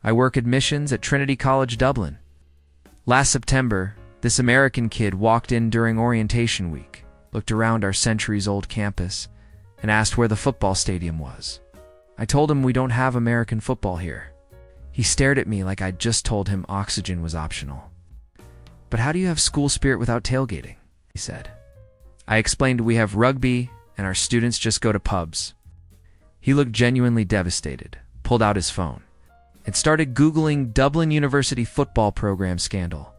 I work admissions at Trinity College, Dublin. Last September, this American kid walked in during orientation week, looked around our centuries-old campus, and asked where the football stadium was. I told him we don't have American football here. He stared at me like I'd just told him oxygen was optional. But how do you have school spirit without tailgating? He said. I explained we have rugby and our students just go to pubs. He looked genuinely devastated, pulled out his phone, and started Googling Dublin University football program scandal,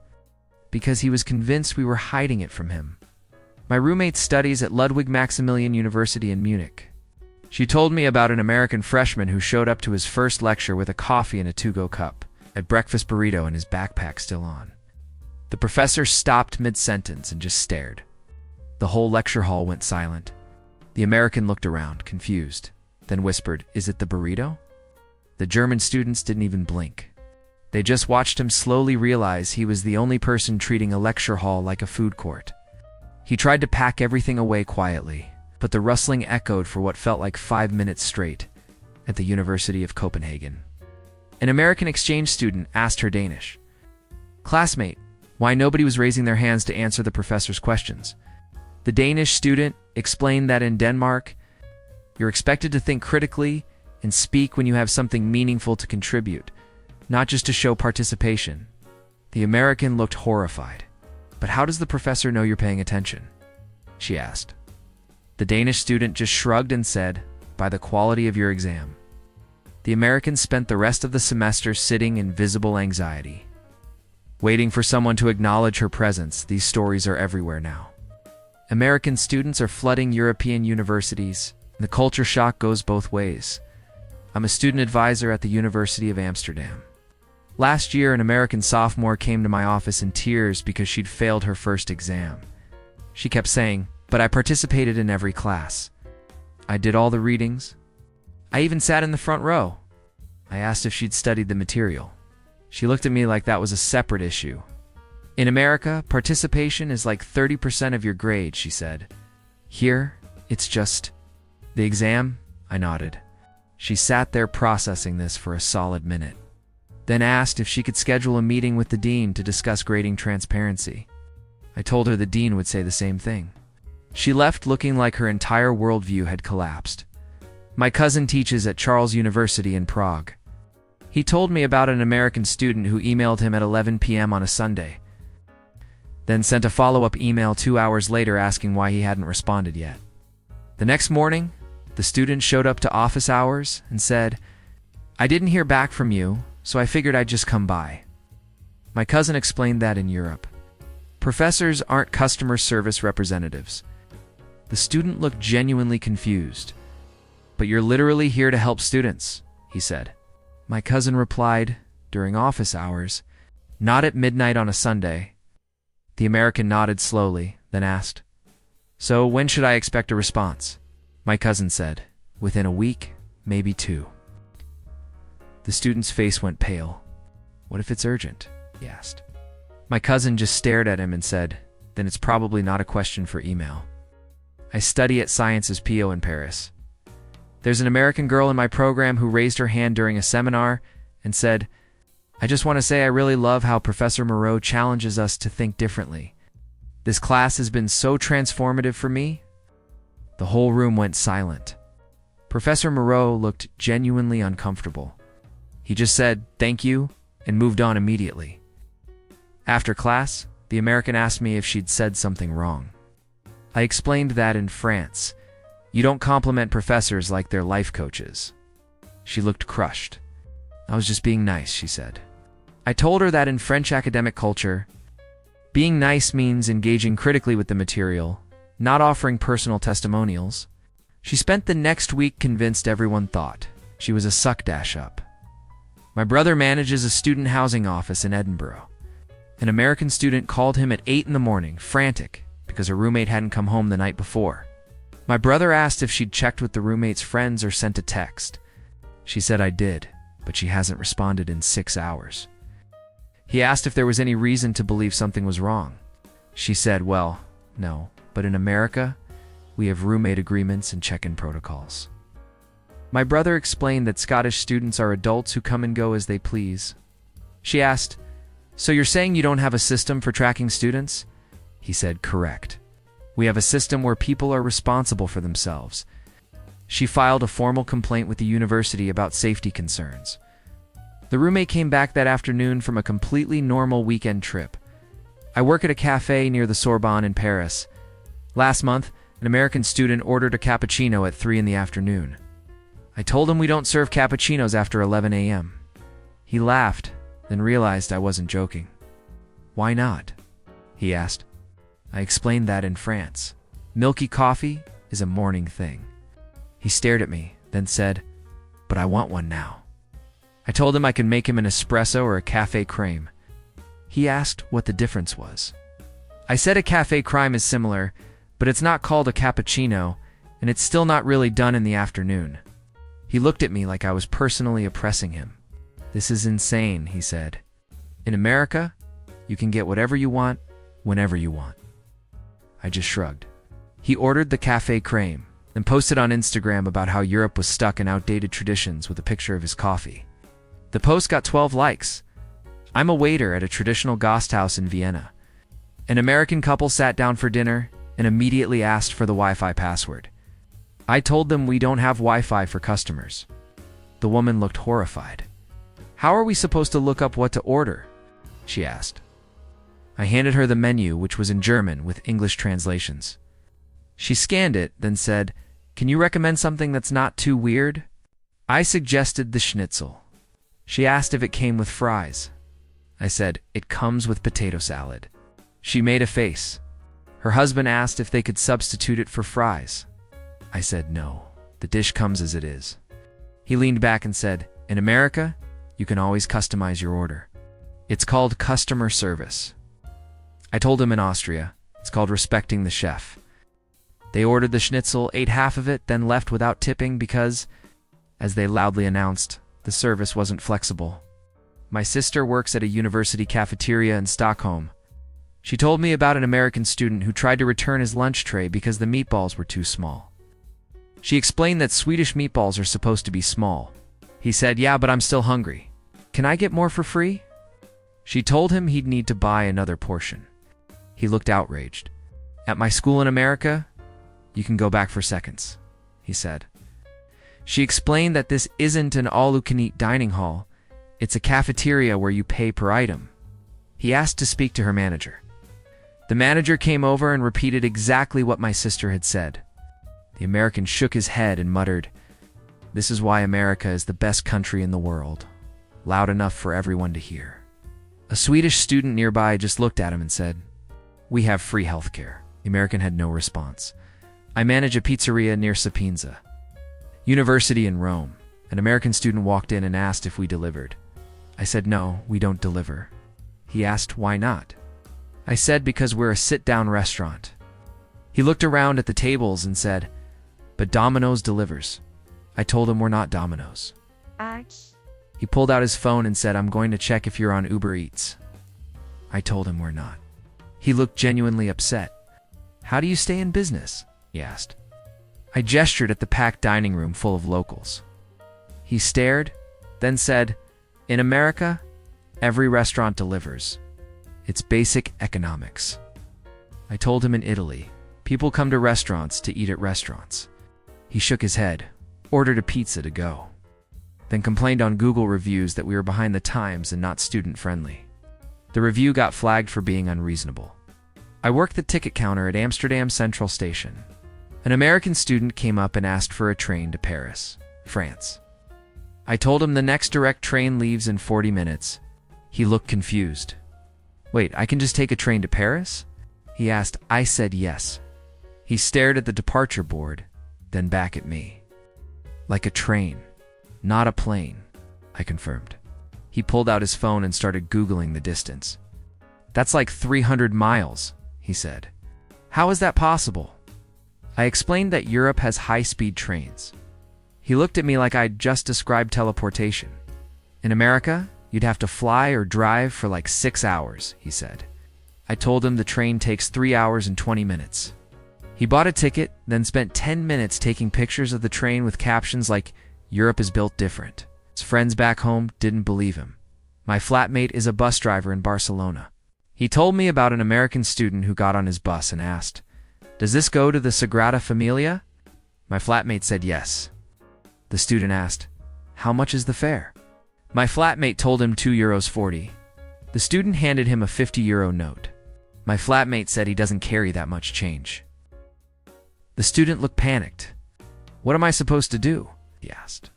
because he was convinced we were hiding it from him. My roommate studies at Ludwig Maximilian University in Munich. She told me about an American freshman who showed up to his first lecture with a coffee and a to-go cup, a breakfast burrito and his backpack still on. The professor stopped mid-sentence and just stared. The whole lecture hall went silent. The American looked around, confused, then whispered, "Is it the burrito?" The German students didn't even blink. They just watched him slowly realize he was the only person treating a lecture hall like a food court. He tried to pack everything away quietly, but the rustling echoed for what felt like 5 minutes straight at the University of Copenhagen. An American exchange student asked her Danish classmate why nobody was raising their hands to answer the professor's questions. The Danish student explained that in Denmark, you're expected to think critically and speak when you have something meaningful to contribute, not just to show participation. The American looked horrified. "But how does the professor know you're paying attention?" she asked. The Danish student just shrugged and said, "By the quality of your exam." The American spent the rest of the semester sitting in visible anxiety, waiting for someone to acknowledge her presence. These stories are everywhere now. American students are flooding European universities, and the culture shock goes both ways. I'm a student advisor at the University of Amsterdam. Last year, an American sophomore came to my office in tears because she'd failed her first exam. She kept saying, "But I participated in every class. I did all the readings. I even sat in the front row." I asked if she'd studied the material. She looked at me like that was a separate issue. "In America, participation is like 30% of your grade," she said. "Here, it's just the exam." I nodded. She sat there processing this for a solid minute, then asked if she could schedule a meeting with the dean to discuss grading transparency. I told her the dean would say the same thing. She left looking like her entire worldview had collapsed. My cousin teaches at Charles University in Prague. He told me about an American student who emailed him at 11 p.m. on a Sunday, then sent a follow-up email 2 hours later asking why he hadn't responded yet. The next morning, the student showed up to office hours and said, "I didn't hear back from you, so I figured I'd just come by." My cousin explained that in Europe, professors aren't customer service representatives. The student looked genuinely confused. "But you're literally here to help students," he said. My cousin replied, "During office hours, not at midnight on a Sunday." The American nodded slowly, then asked, "So when should I expect a response?" My cousin said, "Within a week, maybe 2. The student's face went pale. "What if it's urgent?" he asked. My cousin just stared at him and said, "Then it's probably not a question for email." I study at Sciences Po in Paris. There's an American girl in my program who raised her hand during a seminar and said, "I just want to say I really love how Professor Moreau challenges us to think differently. This class has been so transformative for me." The whole room went silent. Professor Moreau looked genuinely uncomfortable. He just said, "Thank you," and moved on immediately. After class, the American asked me if she'd said something wrong. I explained that in France, you don't compliment professors like they're life coaches. She looked crushed. "I was just being nice," she said. I told her that in French academic culture, being nice means engaging critically with the material, not offering personal testimonials. She spent the next week convinced everyone thought she was a suck-dash-up. My brother manages a student housing office in Edinburgh. An American student called him at 8 in the morning, frantic, because her roommate hadn't come home the night before. My brother asked if she'd checked with the roommate's friends or sent a text. She said I did, but she hasn't responded in 6 hours. He asked if there was any reason to believe something was wrong. She said, "Well, no, but in America, we have roommate agreements and check-in protocols." My brother explained that Scottish students are adults who come and go as they please. She asked, "So you're saying you don't have a system for tracking students?" He said, "Correct. We have a system where people are responsible for themselves." She filed a formal complaint with the university about safety concerns. The roommate came back that afternoon from a completely normal weekend trip. I work at a cafe near the Sorbonne in Paris. Last month, an American student ordered a cappuccino at 3 in the afternoon. I told him we don't serve cappuccinos after 11 a.m. He laughed, then realized I wasn't joking. "Why not?" he asked. I explained that in France, milky coffee is a morning thing. He stared at me, then said, "But I want one now." I told him I could make him an espresso or a café crème. He asked what the difference was. I said a café crème is similar, but it's not called a cappuccino, and it's still not really done in the afternoon. He looked at me like I was personally oppressing him. "This is insane," he said. "In America, you can get whatever you want, whenever you want." I just shrugged. He ordered the café crème, then posted on Instagram about how Europe was stuck in outdated traditions with a picture of his coffee. The post got 12 likes. I'm a waiter at a traditional Gasthaus in Vienna. An American couple sat down for dinner and immediately asked for the Wi-Fi password. I told them we don't have Wi-Fi for customers. The woman looked horrified. "How are we supposed to look up what to order?" she asked. I handed her the menu, which was in German with English translations. She scanned it, then said, "Can you recommend something that's not too weird?" I suggested the schnitzel. She asked if it came with fries. I said, "It comes with potato salad." She made a face. Her husband asked if they could substitute it for fries. I said no, the dish comes as it is. He leaned back and said, "In America, you can always customize your order. It's called customer service." I told him in Austria, it's called respecting the chef. They ordered the schnitzel, ate half of it, then left without tipping because, as they loudly announced, the service wasn't flexible. My sister works at a university cafeteria in Stockholm. She told me about an American student who tried to return his lunch tray because the meatballs were too small. She explained that Swedish meatballs are supposed to be small. He said, "Yeah, but I'm still hungry. Can I get more for free?" She told him he'd need to buy another portion. He looked outraged. "At my school in America, you can go back for seconds," he said. She explained that this isn't an all-you-can-eat dining hall. It's a cafeteria where you pay per item. He asked to speak to her manager. The manager came over and repeated exactly what my sister had said. The American shook his head and muttered, "This is why America is the best country in the world," loud enough for everyone to hear. A Swedish student nearby just looked at him and said, "We have free healthcare." The American had no response. I manage a pizzeria near Sapienza. University in Rome. An American student walked in and asked if we delivered. I said, "No, we don't deliver." He asked, "Why not?" I said, "Because we're a sit-down restaurant." He looked around at the tables and said, "But Domino's delivers." I told him we're not Domino's. He pulled out his phone and said, "I'm going to check if you're on Uber Eats." I told him we're not. He looked genuinely upset. "How do you stay in business?" he asked. I gestured at the packed dining room full of locals. He stared, then said, "In America, every restaurant delivers. It's basic economics." I told him in Italy, people come to restaurants to eat at restaurants. He shook his head, ordered a pizza to go, then complained on Google reviews that we were behind the times and not student-friendly. The review got flagged for being unreasonable. I worked the ticket counter at Amsterdam Central Station. An American student came up and asked for a train to Paris, France. I told him the next direct train leaves in 40 minutes. He looked confused. "Wait, I can just take a train to Paris?" he asked. I said yes. He stared at the departure board, then back at me. "Like a train, not a plane," I confirmed. He pulled out his phone and started Googling the distance. "That's like 300 miles, he said. "How is that possible?" I explained that Europe has high-speed trains. He looked at me like I'd just described teleportation. "In America, you'd have to fly or drive for like 6 hours, he said. I told him the train takes 3 hours and 20 minutes. He bought a ticket, then spent 10 minutes taking pictures of the train with captions like, Europe is built different. His friends back home didn't believe him. My flatmate is a bus driver in Barcelona. He told me about an American student who got on his bus and asked, "Does this go to the Sagrada Familia?" My flatmate said yes. The student asked, "How much is the fare?" My flatmate told him €2.40. The student handed him a €50 note. My flatmate said he doesn't carry that much change. The student looked panicked. "What am I supposed to do?" he asked.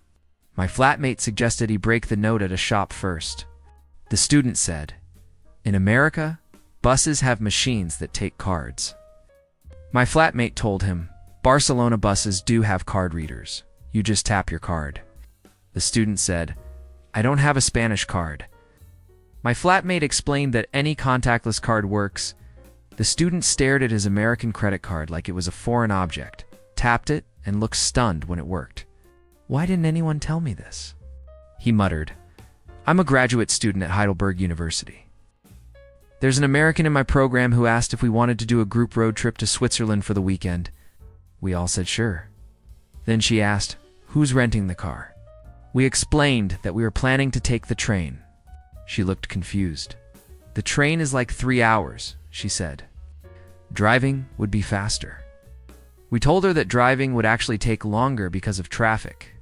My flatmate suggested he break the note at a shop first. The student said, "In America, buses have machines that take cards." My flatmate told him, "Barcelona buses do have card readers. You just tap your card." The student said, "I don't have a Spanish card." My flatmate explained that any contactless card works. The student stared at his American credit card like it was a foreign object, tapped it, and looked stunned when it worked. "Why didn't anyone tell me this?" He muttered, "I'm a graduate student at Heidelberg University. There's an American in my program who asked if we wanted to do a group road trip to Switzerland for the weekend. We all said sure. Then she asked, 'Who's renting the car?' We explained that we were planning to take the train. She looked confused. 'The train is like 3 hours, she said. Driving would be faster. We told her that driving would actually take longer because of traffic.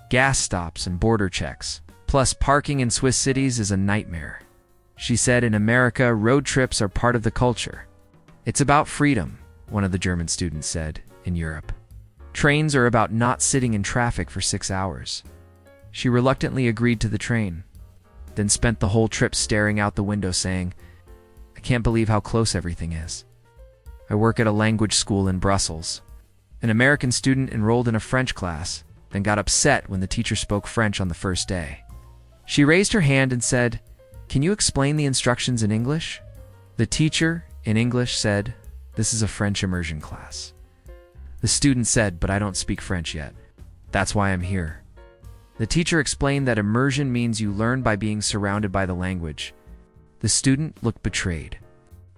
Gas stops and border checks, plus parking in Swiss cities is a nightmare. She said in America, road trips are part of the culture. It's about freedom, one of the German students said, in Europe. Trains are about not sitting in traffic for 6 hours. She reluctantly agreed to the train, then spent the whole trip staring out the window saying, "I can't believe how close everything is. I work at a language school in Brussels." An American student enrolled in a French class, then got upset when the teacher spoke French on the first day. She raised her hand and said, "Can you explain the instructions in English?" The teacher, in English, said, "This is a French immersion class." The student said, "But I don't speak French yet. That's why I'm here." The teacher explained that immersion means you learn by being surrounded by the language. The student looked betrayed.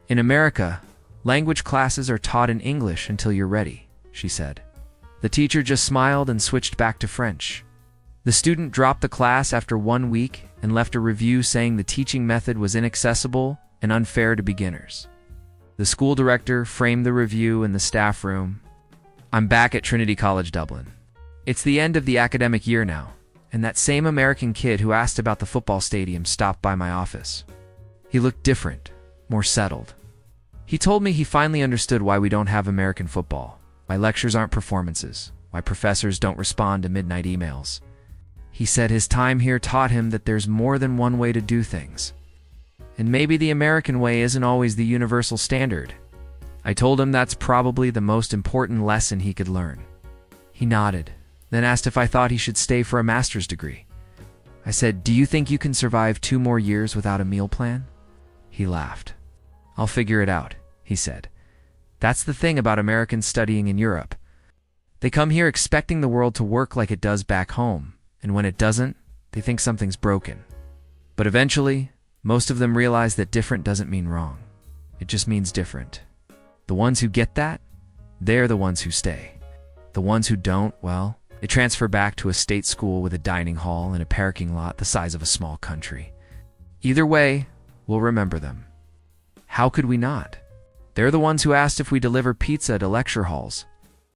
"In America, language classes are taught in English until you're ready," she said. The teacher just smiled and switched back to French. The student dropped the class after 1 week and left a review saying the teaching method was inaccessible and unfair to beginners. The school director framed the review in the staff room. I'm back at Trinity College Dublin. It's the end of the academic year now, and that same American kid who asked about the football stadium stopped by my office. He looked different, more settled. He told me he finally understood why we don't have American football, why lectures aren't performances, why professors don't respond to midnight emails. He said his time here taught him that there's more than one way to do things. And maybe the American way isn't always the universal standard. I told him that's probably the most important lesson he could learn. He nodded, then asked if I thought he should stay for a master's degree. I said, "Do you think you can survive 2 more years without a meal plan?" He laughed. "I'll figure it out," he said. That's the thing about Americans studying in Europe. They come here expecting the world to work like it does back home, and when it doesn't, they think something's broken. But eventually, most of them realize that different doesn't mean wrong. It just means different. The ones who get that, they're the ones who stay. The ones who don't, well, they transfer back to a state school with a dining hall and a parking lot the size of a small country. Either way, we'll remember them. How could we not? They're the ones who asked if we deliver pizza to lecture halls,